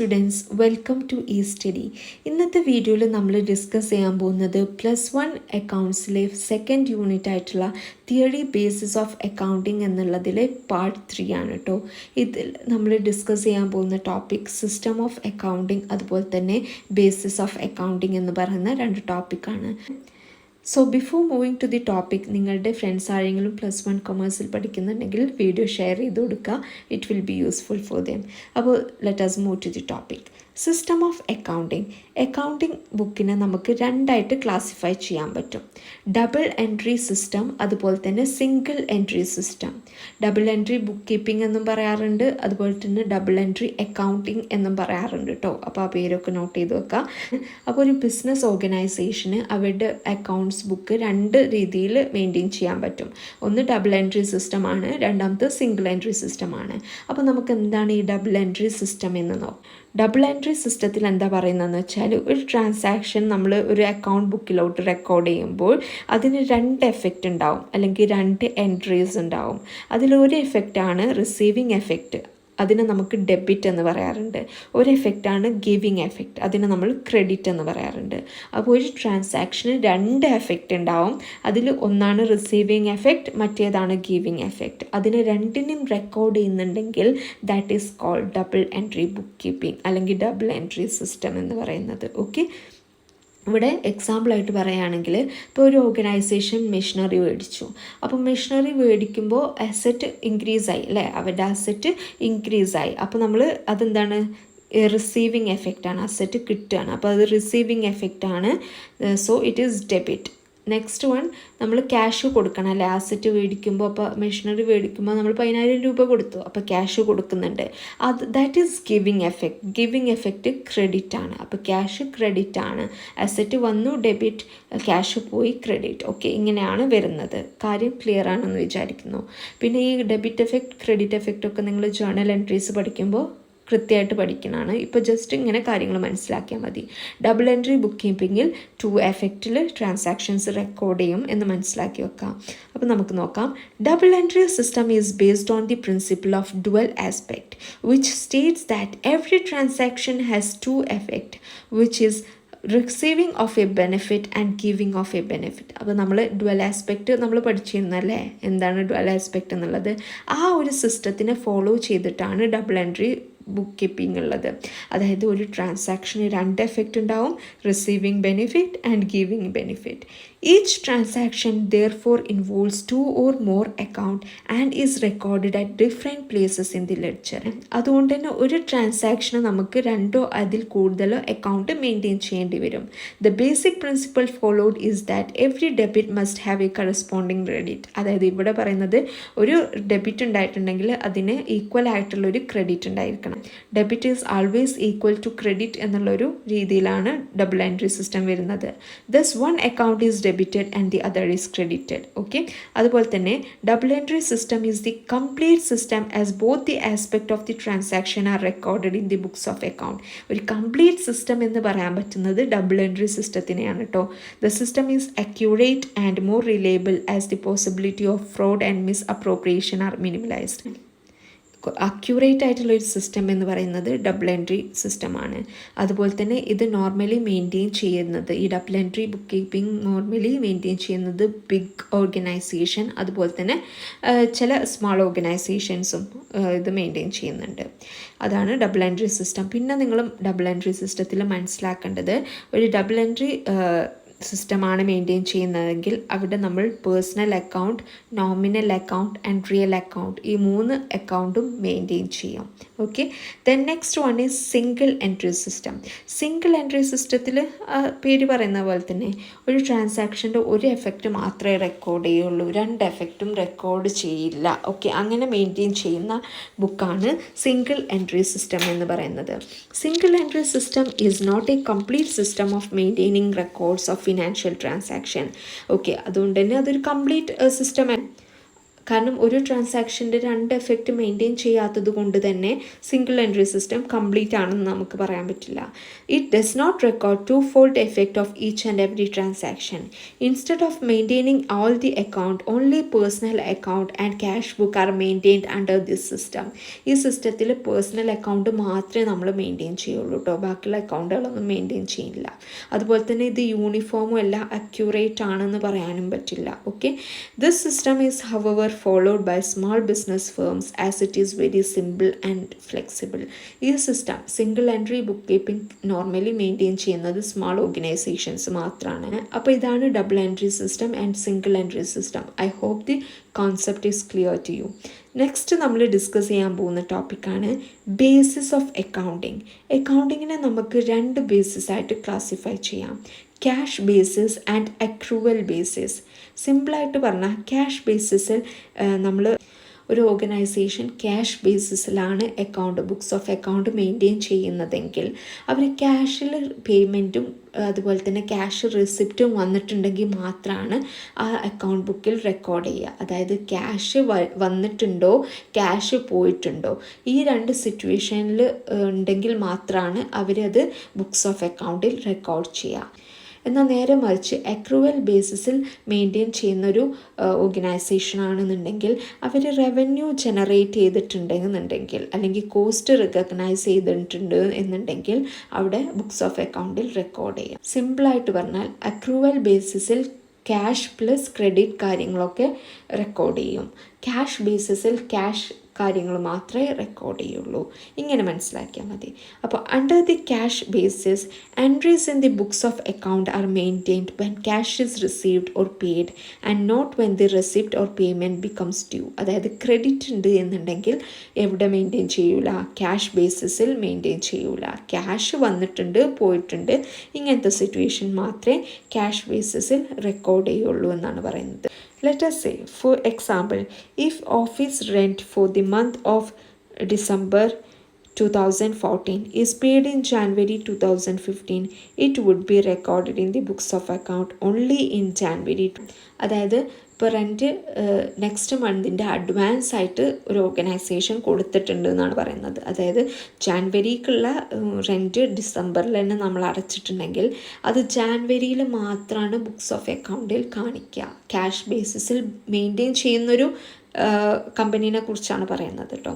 Students, welcome to E study. ഇന്നത്തെ വീഡിയോയിൽ നമ്മൾ ഡിസ്കസ് ചെയ്യാൻ പോകുന്നത് +1 അക്കൗണ്ട്സിലെ സെക്കൻഡ് യൂണിറ്റ് ആയിട്ടുള്ള തിയറി ബേസിസ് ഓഫ് അക്കൗണ്ടിങ് എന്നുള്ളതിലെ പാർട്ട് 3 ആണ് കേട്ടോ. ഇതിൽ നമ്മൾ ഡിസ്കസ് ചെയ്യാൻ പോകുന്ന ടോപ്പിക് സിസ്റ്റം ഓഫ് അക്കൗണ്ടിങ് അതുപോലെ തന്നെ ബേസിസ് ഓഫ് അക്കൗണ്ടിങ് എന്ന് പറയുന്ന 2 ടോപ്പിക്കാണ്. So before moving to the topic, നിങ്ങളുടെ ഫ്രണ്ട്സ് ആരെങ്കിലും +1 കൊമേഴ്സിൽ പഠിക്കുന്നുണ്ടെങ്കിൽ വീഡിയോ ഷെയർ ചെയ്ത് കൊടുക്കുക. It will be useful for them. അപ്പോൾ let us move to the topic. System of accounting. Accounting ബുക്കിനെ നമുക്ക് 2ആയിട്ട് ക്ലാസിഫൈ ചെയ്യാൻ പറ്റും. ഡബിൾ എൻട്രി സിസ്റ്റം അതുപോലെ തന്നെ single entry system. Double entry book keeping എന്നും പറയാറുണ്ട്, അതുപോലെ തന്നെ ഡബിൾ എൻട്രി അക്കൗണ്ടിങ് എന്നും പറയാറുണ്ട് കേട്ടോ. അപ്പോൾ ആ പേരൊക്കെ നോട്ട് ചെയ്ത് വെക്കുക. അപ്പോൾ ഒരു ബിസിനസ് ഓർഗനൈസേഷന് അവരുടെ അക്കൗണ്ട്സ് ബുക്ക് 2 രീതിയിൽ മെയിൻറ്റെയിൻ ചെയ്യാൻ പറ്റും. ഒന്ന് ഡബിൾ എൻട്രി സിസ്റ്റമാണ്, രണ്ടാമത്തെ സിംഗിൾ എൻട്രി സിസ്റ്റമാണ്. അപ്പോൾ നമുക്ക് എന്താണ് ഈ ഡബിൾ എൻട്രി സിസ്റ്റം എന്ന് നോക്കാം. ഡബിൾ എൻട്രി സിസ്റ്റത്തിൽ എന്താ പറയുന്നതെന്ന് വെച്ചാൽ, ഒരു ട്രാൻസാക്ഷൻ നമ്മൾ ഒരു അക്കൗണ്ട് ബുക്കിലോട്ട് റെക്കോർഡ് ചെയ്യുമ്പോൾ അതിന് 2 എഫക്റ്റ് ഉണ്ടാവും, അല്ലെങ്കിൽ 2 എൻട്രീസ് ഉണ്ടാവും. അതിലൊരു എഫക്റ്റാണ് റിസീവിങ് എഫക്റ്റ്, അതിനെ നമുക്ക് ഡെബിറ്റ് എന്ന് പറയാറുണ്ട്. ഒരു എഫക്റ്റാണ് ഗിവിങ് എഫക്റ്റ്, അതിനെ നമ്മൾ ക്രെഡിറ്റ് എന്ന് പറയാറുണ്ട്. അപ്പോൾ ഒരു ട്രാൻസാക്ഷന് 2 എഫക്റ്റ് ഉണ്ടാവും. അതിൽ ഒന്നാണ് റിസീവിങ് എഫക്റ്റ്, മറ്റേതാണ് ഗിവിങ് എഫക്റ്റ്. അതിനെ 2നും റെക്കോർഡ് ചെയ്യുന്നുണ്ടെങ്കിൽ that is called double entry book keeping അല്ലെങ്കിൽ ഡബിൾ എൻട്രി സിസ്റ്റം എന്ന് പറയുന്നത്. ഓക്കെ, ഇവിടെ എക്സാമ്പിളായിട്ട് പറയുകയാണെങ്കിൽ, ഇപ്പോൾ ഒരു ഓർഗനൈസേഷൻ മെഷീനറി മേടിച്ചു. അപ്പോൾ മെഷീനറി മേടിക്കുമ്പോൾ അസറ്റ് ഇൻക്രീസ് ആയി അല്ലേ, അവരുടെ അസറ്റ് ഇൻക്രീസ് ആയി. അപ്പോൾ നമ്മൾ അതെന്താണ്, റിസീവിങ് എഫക്റ്റാണ്, അസറ്റ് കിട്ടുകയാണ്. അപ്പോൾ അത് റിസീവിങ് എഫക്റ്റാണ്. So it is debit. Next one, നമ്മൾ ക്യാഷ് കൊടുക്കണം അല്ലേ, അസറ്റ് മേടിക്കുമ്പോൾ. അപ്പോൾ മെഷീനറി മേടിക്കുമ്പോൾ നമ്മൾ 10,000 രൂപ കൊടുത്തു, അപ്പോൾ ക്യാഷ് കൊടുക്കുന്നുണ്ട്. അത് that is giving effect. Giving effect credit ആണ്. അപ്പോൾ ക്യാഷ് ക്രെഡിറ്റ് ആണ്. അസറ്റ് വന്നു ഡെബിറ്റ്, ക്യാഷ് പോയി ക്രെഡിറ്റ്. ഓക്കെ, ഇങ്ങനെയാണ് വരുന്നത്. കാര്യം ക്ലിയർ ആണെന്ന് വിചാരിക്കുന്നു. പിന്നെ ഈ ഡെബിറ്റ് എഫക്റ്റ് ക്രെഡിറ്റ് എഫക്റ്റ് ഒക്കെ നിങ്ങൾ ജേർണൽ എൻട്രീസ് പഠിക്കുമ്പോൾ കൃത്യമായിട്ട് പഠിക്കുന്നതാണ്. ഇപ്പോൾ ജസ്റ്റ് ഇങ്ങനെ കാര്യങ്ങൾ മനസ്സിലാക്കിയാൽ മതി. ഡബിൾ എൻട്രി ബുക്ക് കീപ്പിങ്ങിൽ 2 എഫക്റ്റിൽ ട്രാൻസാക്ഷൻസ് റെക്കോർഡ് ചെയ്യും എന്ന് മനസ്സിലാക്കി വെക്കാം. അപ്പോൾ നമുക്ക് നോക്കാം. Double entry system is based on the principle of dual aspect which States that every transaction has 2 effect which is receiving of A benefit and giving of A benefit. അപ്പോൾ നമ്മൾ dual aspect നമ്മൾ പഠിച്ചിരുന്നല്ലേ, എന്താണ് dual aspect എന്നുള്ളത്. ആ ഒരു സിസ്റ്റത്തിനെ follow ചെയ്തിട്ടാണ് double entry book keeping ഉള്ളത്. അതായത് ഒരു ട്രാൻസാക്ഷന് 2 എഫക്റ്റ് ഉണ്ടാവും, receiving benefit and giving benefit. Each transaction therefore involves 2 or more account and is recorded at different places in the ledger. അതുകൊണ്ട് തന്നെ ഒരു ട്രാൻസാക്ഷന് നമുക്ക് 2 അതിൽ കൂടുതലോ അക്കൗണ്ട് മെയിൻറ്റെയിൻ ചെയ്യേണ്ടി വരും. The basic principle followed is that every debit must have a corresponding credit. അതായത് ഇവിടെ പറയുന്നത്, ഒരു ഡെബിറ്റ് ഉണ്ടായിട്ടുണ്ടെങ്കിൽ അതിന് ഈക്വൽ ആയിട്ടുള്ളൊരു ക്രെഡിറ്റ് ഉണ്ടായിരിക്കണം. Debit is always equal to credit എന്നുള്ളൊരു രീതിയിലാണ് ഡബിൾ എൻട്രി സിസ്റ്റം വരുന്നത്. Thus one account is debited and the other is credited. Okay, അതുപോലെ തന്നെ double entry system is the complete system as both the aspect of the transaction are recorded in the books of account. ഒരു complete system എന്ന് പറയാൻ പറ്റുന്നത് double entry സിസ്റ്റത്തിനെയാണ് കേട്ടോ. The system is accurate and more reliable as the possibility of fraud and misappropriation are minimalised. Accurate ആയിട്ടുള്ള ഒരു system എന്ന് പറയുന്നത് ഡബിൾ എൻട്രി സിസ്റ്റമാണ്. അതുപോലെ തന്നെ ഇത് നോർമലി മെയിൻറ്റെയിൻ ചെയ്യുന്നത്, ഈ double entry book keeping normally maintain ചെയ്യുന്നത് ബിഗ് ഓർഗനൈസേഷൻ, അതുപോലെ തന്നെ ചില സ്മോൾ ഓർഗനൈസേഷൻസും ഇത് മെയിൻറ്റെയിൻ ചെയ്യുന്നുണ്ട്. അതാണ് ഡബിൾ എൻട്രി സിസ്റ്റം. പിന്നെ നിങ്ങൾ ഡബിൾ എൻട്രി സിസ്റ്റത്തിൽ മനസ്സിലാക്കേണ്ടത്, ഒരു ഡബിൾ എൻട്രി സിസ്റ്റമാണ് മെയിൻറ്റെയിൻ ചെയ്യുന്നതെങ്കിൽ അവിടെ നമ്മൾ personal account, nominal account and real account, ഈ 3 അക്കൗണ്ടും മെയിൻറ്റെയിൻ ചെയ്യാം. Okay, then next one is single entry system. Single entry സിസ്റ്റത്തിൽ പേര് പറയുന്ന പോലെ തന്നെ ഒരു ട്രാൻസാക്ഷൻ്റെ ഒരു എഫക്റ്റ് മാത്രമേ റെക്കോർഡ് ചെയ്യുള്ളൂ, 2 എഫക്റ്റും റെക്കോർഡ് ചെയ്യില്ല. ഓക്കെ, അങ്ങനെ മെയിൻറ്റെയിൻ ചെയ്യുന്ന ബുക്കാണ് സിംഗിൾ എൻട്രി സിസ്റ്റം എന്ന് പറയുന്നത്. Single entry system is not a complete system of maintaining records of financial transaction. Okay, അതുകൊണ്ട് തന്നെ അതൊരു കംപ്ലീറ്റ് സിസ്റ്റം കാരണം ഒരു ട്രാൻസാക്ഷൻ്റെ രണ്ട് എഫക്റ്റ് മെയിൻറ്റെയിൻ ചെയ്യാത്തത് കൊണ്ട് തന്നെ സിംഗിൾ എൻട്രി സിസ്റ്റം കംപ്ലീറ്റ് ആണെന്ന് നമുക്ക് പറയാൻ പറ്റില്ല. It does not record two fold effect of each and every transaction. Instead of maintaining all the account, only personal account and cash book are maintained under this system. ഈ സിസ്റ്റത്തിൽ personal account മാത്രമേ നമ്മൾ maintain ചെയ്യുള്ളൂ കേട്ടോ, ബാക്കിയുള്ള അക്കൗണ്ടുകളൊന്നും maintain ചെയ്യില്ല. അതുപോലെ തന്നെ ഇത് യൂണിഫോമും അല്ല, അക്യൂറേറ്റ് ആണെന്ന് പറയാനും പറ്റില്ല. Okay, this system is however followed by small business firms as it is very simple and flexible. ഈ system single entry book keeping normally maintain ചെയ്യുന്നത് സ്മോൾ ഓർഗനൈസേഷൻസ് മാത്രമാണ്. അപ്പോൾ ഇതാണ് double entry system and single entry system. I hope the concept is clear to you. Next നമ്മൾ discuss ചെയ്യാൻ പോകുന്ന ടോപ്പിക്കാണ് basis of accounting. അക്കൗണ്ടിങ്ങിനെ നമുക്ക് രണ്ട് ബേസിസ് ആയിട്ട് ക്ലാസിഫൈ ചെയ്യാം, cash basis and accrual basis. സിമ്പിളായിട്ട് പറഞ്ഞാൽ ക്യാഷ് ബേസിസിൽ നമ്മൾ ഒരു ഓർഗനൈസേഷൻ ക്യാഷ് ബേസിസിലാണ് account books of account maintain ചെയ്യുന്നതെങ്കിൽ അവർ ക്യാഷിൽ പേയ്മെൻറ്റും അതുപോലെ തന്നെ ക്യാഷ് റെസിപ്റ്റും വന്നിട്ടുണ്ടെങ്കിൽ മാത്രമാണ് ആ അക്കൗണ്ട് ബുക്കിൽ റെക്കോർഡ് ചെയ്യുക. അതായത് ക്യാഷ് വന്നിട്ടുണ്ടോ ക്യാഷ് പോയിട്ടുണ്ടോ ഈ രണ്ട് സിറ്റുവേഷനിൽ ഉണ്ടെങ്കിൽ മാത്രമാണ് അവരത് ബുക്സ് ഓഫ് അക്കൗണ്ടിൽ റെക്കോർഡ് ചെയ്യുക. എന്നാൽ നേരെ മറിച്ച് അക്രൂവൽ ബേസിസിൽ മെയിൻറ്റെയിൻ ചെയ്യുന്നൊരു ഓർഗനൈസേഷൻ ആണെന്നുണ്ടെങ്കിൽ അവർ റവന്യൂ ജനറേറ്റ് ചെയ്തിട്ടുണ്ടെന്നുണ്ടെങ്കിൽ അല്ലെങ്കിൽ കോസ്റ്റ് റിക്കഗ്നൈസ് ചെയ്തിട്ടുണ്ട് എന്നുണ്ടെങ്കിൽ അവിടെ ബുക്സ് ഓഫ് അക്കൗണ്ടിൽ റെക്കോർഡ് ചെയ്യാം. സിമ്പിളായിട്ട് പറഞ്ഞാൽ അക്രൂവൽ ബേസിസിൽ ക്യാഷ് പ്ലസ് ക്രെഡിറ്റ് കാര്യങ്ങളൊക്കെ റെക്കോർഡ് ചെയ്യും, ക്യാഷ് ബേസിസിൽ ക്യാഷ് കാര്യങ്ങൾ മാത്രമേ റെക്കോർഡ് ചെയ്യുള്ളൂ. ഇങ്ങനെ മനസ്സിലാക്കിയാൽ മതി. അപ്പോൾ under the cash basis entries in the books of account are maintained when cash is received or paid and not when the receipt or payment becomes due. അതായത് ക്രെഡിറ്റ് ഉണ്ട് എന്നുണ്ടെങ്കിൽ എവിടെ മെയിൻറ്റെയിൻ ചെയ്യൂല, ക്യാഷ് ബേസിസിൽ മെയിൻറ്റെയിൻ ചെയ്യൂല. Cash വന്നിട്ടുണ്ട് പോയിട്ടുണ്ട് ഇങ്ങനത്തെ സിറ്റുവേഷൻ മാത്രമേ ക്യാഷ് ബേസിസിൽ റെക്കോർഡ് ചെയ്യുള്ളൂ എന്നാണ് പറയുന്നത്. Let us say, for example, if office rent for the month of December 2014 is paid in January 2015, it would be recorded in the books of account only in January. അതായത് ഇപ്പോൾ rent next മന്തിൻ്റെ advance ആയിട്ട് ഒരു organisation കൊടുത്തിട്ടുണ്ട് എന്നാണ് പറയുന്നത്. അതായത് ജാൻവരിക്കുള്ള rent ഡിസംബറിൽ തന്നെ നമ്മൾ അടച്ചിട്ടുണ്ടെങ്കിൽ അത് ജാൻവരിയിൽ മാത്രമാണ് ബുക്സ് ഓഫ് അക്കൗണ്ടിൽ കാണിക്കുക. ക്യാഷ് ബേസിസിൽ മെയിൻറ്റെയിൻ ചെയ്യുന്നൊരു കമ്പനീനെ കുറിച്ചാണ് പറയുന്നത് കേട്ടോ.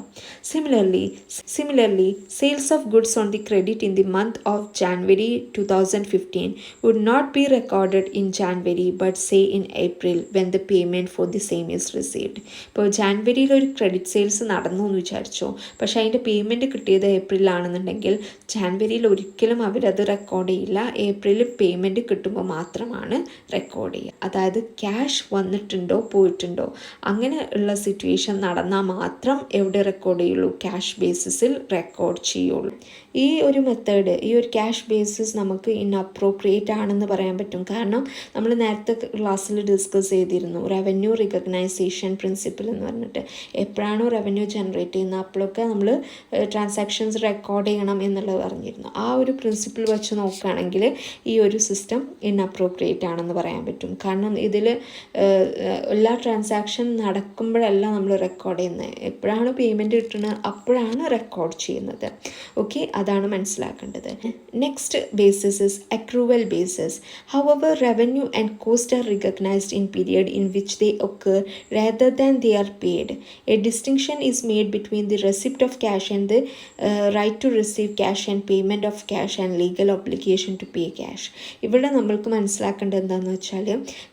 Similarly sales of goods on the credit in the month of January 2015 would not be recorded in January but say in April when the payment for the same is received. ഇപ്പോൾ ജാൻവരിയിൽ ഒരു credit sales നടന്നു എന്ന് വിചാരിച്ചോ, പക്ഷേ അതിൻ്റെ payment കിട്ടിയത് ഏപ്രിലാണെന്നുണ്ടെങ്കിൽ ജാൻവരിയിൽ ഒരിക്കലും അവരത് റെക്കോർഡ് ചെയ്യില്ല, ഏപ്രിലിൽ പേയ്മെൻറ്റ് കിട്ടുമ്പോൾ മാത്രമാണ് റെക്കോർഡ് ചെയ്യുക. അതായത് ക്യാഷ് വന്നിട്ടുണ്ടോ പോയിട്ടുണ്ടോ അങ്ങനെ ഉള്ള സിറ്റുവേഷൻ നടന്നാൽ മാത്രം എവിടെ റെക്കോർഡ് ചെയ്യുള്ളൂ, ക്യാഷ് ബേസിസിൽ റെക്കോർഡ് ചെയ്യുള്ളൂ. ഈ ഒരു മെത്തേഡ്, ഈ ഒരു ക്യാഷ് ബേസിസ് നമുക്ക് ഇൻഅപ്രോപ്രിയേറ്റ് ആണെന്ന് പറയാൻ പറ്റും. കാരണം നമ്മൾ നേരത്തെ ക്ലാസ്സിൽ ഡിസ്കസ് ചെയ്തിരുന്നു റവന്യൂ റിക്കഗ്നൈസേഷൻ പ്രിൻസിപ്പിൾ എന്ന് പറഞ്ഞിട്ട്. എപ്പോഴാണോ റവന്യൂ ജനറേറ്റ് ചെയ്യുന്നത് അപ്പോഴൊക്കെ നമ്മൾ ട്രാൻസാക്ഷൻസ് റെക്കോർഡ് ചെയ്യണം എന്നുള്ളത് പറഞ്ഞിരുന്നു. ആ ഒരു പ്രിൻസിപ്പിൾ വെച്ച് നോക്കുകയാണെങ്കിൽ ഈ ഒരു സിസ്റ്റം ഇൻഅപ്രോപ്രിയേറ്റ് ആണെന്ന് പറയാൻ പറ്റും. കാരണം ഇതിൽ എല്ലാ ട്രാൻസാക്ഷൻ നടക്കുമ്പോഴല്ല നമ്മൾ റെക്കോർഡ് ചെയ്യുന്നത്, എപ്പോഴാണ് പേയ്മെൻറ്റ് കിട്ടുന്നത് അപ്പോഴാണ് റെക്കോർഡ് ചെയ്യുന്നത്. ഓക്കെ, അതാണ് മനസ്സിലാക്കേണ്ടത്. Next basis is accrual basis. However revenue and cost are recognised in period in which they occur rather than they are paid. A distinction is made between the receipt of cash and the right to receive cash and payment of cash and legal obligation to pay cash. ഇവിടെ നമ്മൾക്ക് മനസ്സിലാക്കേണ്ടത് എന്താണെന്ന് വെച്ചാൽ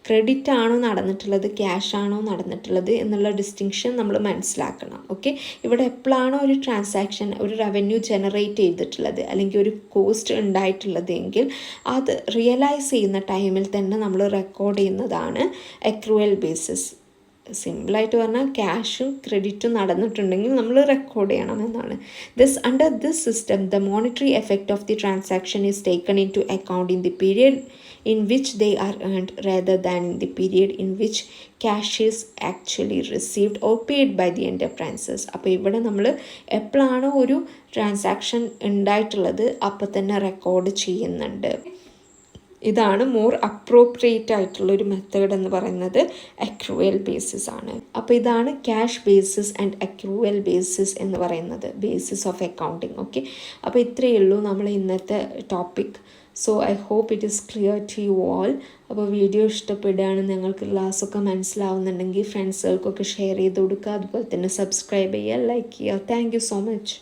credit ആണോ നടന്നിട്ടുള്ളത് cash ആണോ നടന്നിട്ടുള്ളത് എന്നുള്ള ഡിസ്റ്റിങ്ഷൻ നമ്മൾ മനസ്സിലാക്കണം. ഓക്കെ, ഇവിടെ എപ്പോഴാണോ ഒരു ട്രാൻസാക്ഷൻ ഒരു റവന്യൂ ജനറേറ്റ് ചെയ്തിട്ടുള്ളത് അല്ലെങ്കിൽ ഒരു കോസ്റ്റ് ഉണ്ടായിട്ടുള്ളത് എങ്കിൽ അത് റിയലൈസ് ചെയ്യുന്ന ടൈമിൽ തന്നെ നമ്മൾ റെക്കോർഡ് ചെയ്യുന്നതാണ് അക്രൂവൽ ബേസിസ്. സിമ്പിളായിട്ട് പറഞ്ഞാൽ ക്യാഷും ക്രെഡിറ്റും നടന്നിട്ടുണ്ടെങ്കിൽ നമ്മൾ റെക്കോർഡ് ചെയ്യണം എന്നാണ്. Under this system the monetary effect of the transaction is taken into account in the period in which they are earned rather than in the period in which cash is actually received or paid by the enterprises. അപ്പോൾ ഇവിടെ നമ്മൾ എപ്പോഴാണോ ഒരു transaction ഉണ്ടായിട്ടുള്ളത് അപ്പോൾ തന്നെ record ചെയ്യുന്നുണ്ട്. ഇതാണ് മോർ അപ്രോപ്രിയേറ്റ് ആയിട്ടുള്ളൊരു മെത്തേഡ് എന്ന് പറയുന്നത് അക്രൂവൽ ബേസിസ് ആണ്. അപ്പോൾ ഇതാണ് cash basis and accrual basis എന്ന് പറയുന്നത്, ബേസിസ് ഓഫ് അക്കൗണ്ടിങ്. ഓക്കെ, അപ്പോൾ ഇത്രയേ ഉള്ളൂ നമ്മൾ ഇന്നത്തെ topic. So I hope it is clear to you all. അപ്പോൾ വീഡിയോ ഇഷ്ടപ്പെടുകയാണ്, നിങ്ങൾക്ക് ക്ലാസ്സൊക്കെ മനസ്സിലാവുന്നുണ്ടെങ്കിൽ ഫ്രണ്ട്സുകൾക്കൊക്കെ ഷെയർ ചെയ്ത് കൊടുക്കുക. അതുപോലെ തന്നെ സബ്സ്ക്രൈബ് ചെയ്യുക, ലൈക്ക് ചെയ്യുക. Thank you so much.